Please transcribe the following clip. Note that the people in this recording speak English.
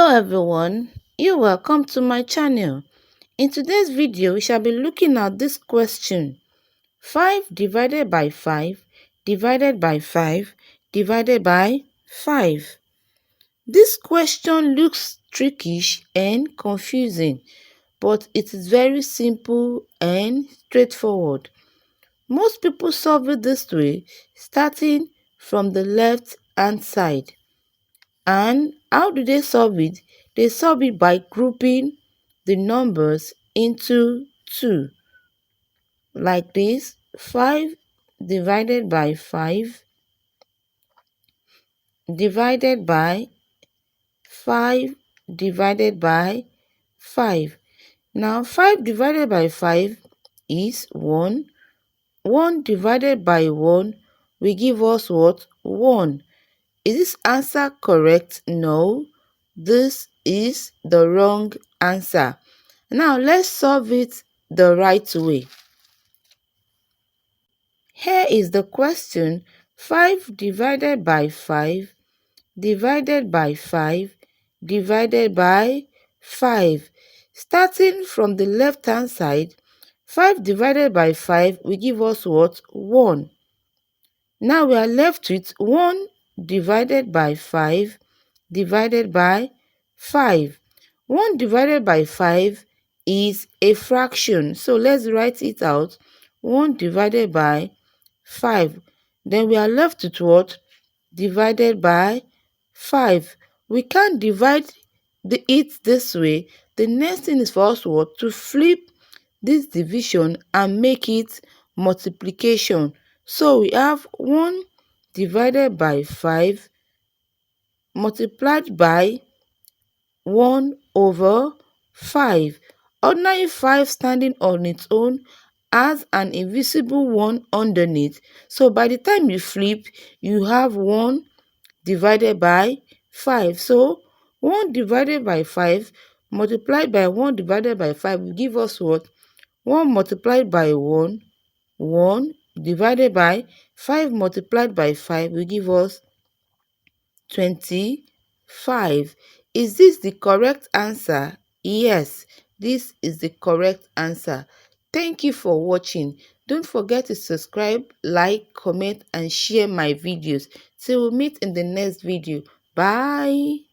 Hello everyone, you're welcome to my channel. In today's video, we shall be looking at this question. 5 divided by 5 divided by 5 divided by 5. This question looks trickish and confusing, but it is very simple and straightforward. Most people solve it this way, starting from the left hand side. And how do they solve it? They solve it by grouping the numbers into 2. Like this, 5 divided by 5 divided by 5 divided by 5. Now 5 divided by 5 is 1. 1 divided by 1 will give us what? 1. Is this answer correct? No, this is the wrong answer. Now let's solve it the right way. Here is the question. 5 divided by 5 divided by 5 divided by 5. Starting from the left hand side, 5 divided by 5 will give us what? 1. Now we are left with 1 divided by 5 divided by 5. 1 divided by 5 is a fraction. So let's write it out. 1 divided by 5. Then we are left with what? Divided by 5. We can't divide it this way. The next thing is for us what? To flip this division and make it multiplication. So we have 1 divided by 5 multiplied by 1 over 5. Ordinary 5 standing on its own has an invisible 1 underneath. So by the time you flip, you have 1 divided by 5. So 1 divided by 5 multiplied by 1 divided by 5 will give us what? 1 multiplied by 1, 1 divided by 5 multiplied by 5 will give us 25. Is this the correct answer? Yes, this is the correct answer. Thank you for watching. Don't forget to subscribe, like, comment and share my videos. Till we meet in the next video. Bye.